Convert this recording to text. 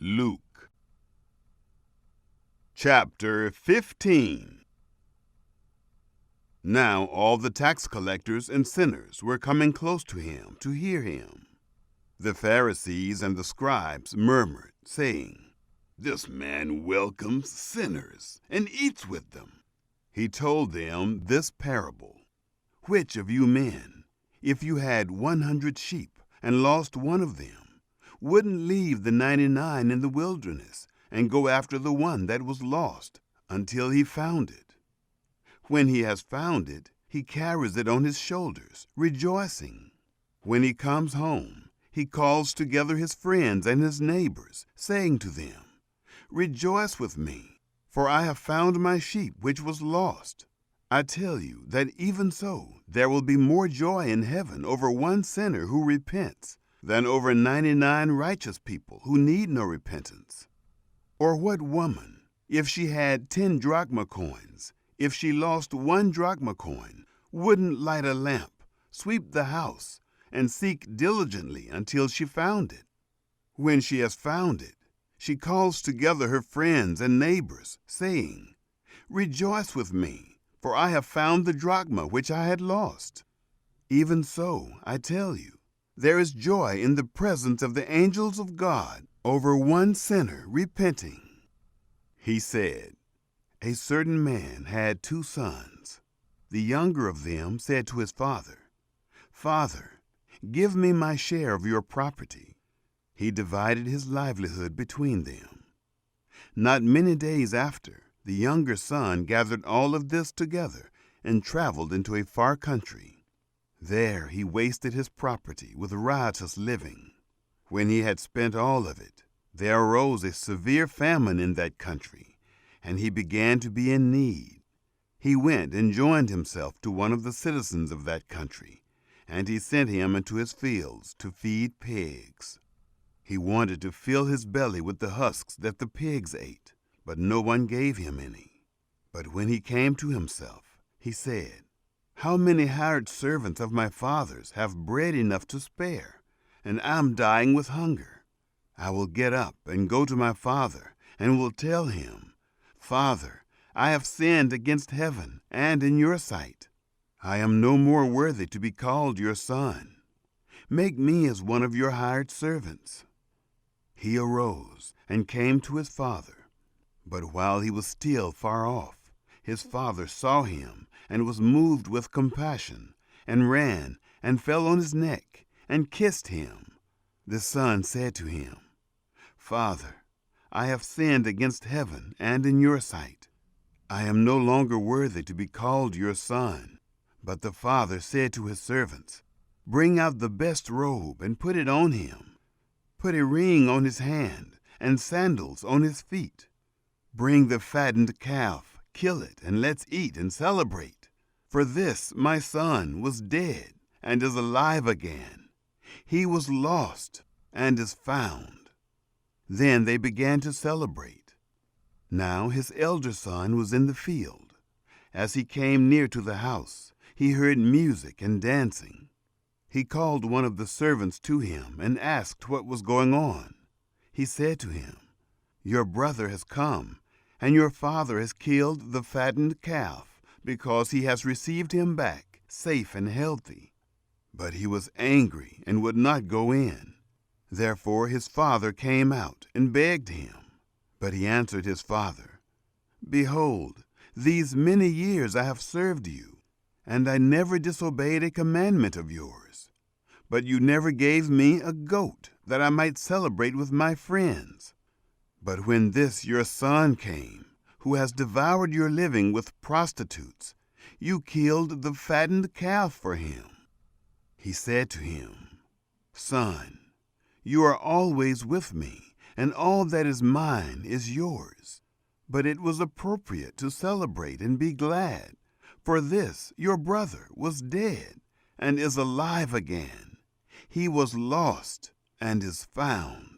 Luke. Chapter 15. Now all the tax collectors and sinners were coming close to him to hear him. The Pharisees and the scribes murmured, saying, "This man welcomes sinners and eats with them." He told them this parable. "Which of you men, if you had 100 sheep and lost one of them, wouldn't leave the 99 in the wilderness and go after the one that was lost until he found it? When he has found it, he carries it on his shoulders, rejoicing. When he comes home, he calls together his friends and his neighbors, saying to them, 'Rejoice with me, for I have found my sheep which was lost.' I tell you that even so there will be more joy in heaven over one sinner who repents than over 99 righteous people who need no repentance. Or what woman, if she had 10 drachma coins, if she lost 1 drachma coin, wouldn't light a lamp, sweep the house, and seek diligently until she found it? When she has found it, she calls together her friends and neighbors, saying, 'Rejoice with me, for I have found the drachma which I had lost.' Even so, I tell you, there is joy in the presence of the angels of God over one sinner repenting." He said, "A certain man had 2 sons. The younger of them said to his father, 'Father, give me my share of your property.' He divided his livelihood between them. Not many days after, the younger son gathered all of this together and traveled into a far country. There he wasted his property with riotous living. When he had spent all of it, there arose a severe famine in that country, and he began to be in need. He went and joined himself to one of the citizens of that country, and he sent him into his fields to feed pigs. He wanted to fill his belly with the husks that the pigs ate, but no one gave him any. But when he came to himself, he said, 'How many hired servants of my father's have bread enough to spare, and I'm dying with hunger? I will get up and go to my father, and will tell him, Father, I have sinned against heaven and in your sight. I am no more worthy to be called your son. Make me as one of your hired servants.' He arose and came to his father. But while he was still far off, his father saw him and was moved with compassion, and ran and fell on his neck and kissed him. The son said to him, 'Father, I have sinned against heaven and in your sight. I am no longer worthy to be called your son.' But the father said to his servants, 'Bring out the best robe and put it on him. Put a ring on his hand and sandals on his feet. Bring the fattened calf, kill it, and let's eat and celebrate. For this my son was dead and is alive again. He was lost and is found.' Then they began to celebrate. Now his elder son was in the field. As he came near to the house, he heard music and dancing. He called one of the servants to him and asked what was going on. He said to him, 'Your brother has come, and your father has killed the fattened calf, because he has received him back, safe and healthy.' But he was angry and would not go in. Therefore his father came out and begged him. But he answered his father, 'Behold, these many years I have served you, and I never disobeyed a commandment of yours. But you never gave me a goat that I might celebrate with my friends. But when this your son came, who has devoured your living with prostitutes, you killed the fattened calf for him.' He said to him, 'Son, you are always with me, and all that is mine is yours. But it was appropriate to celebrate and be glad, for this your brother was dead and is alive again. He was lost and is found.'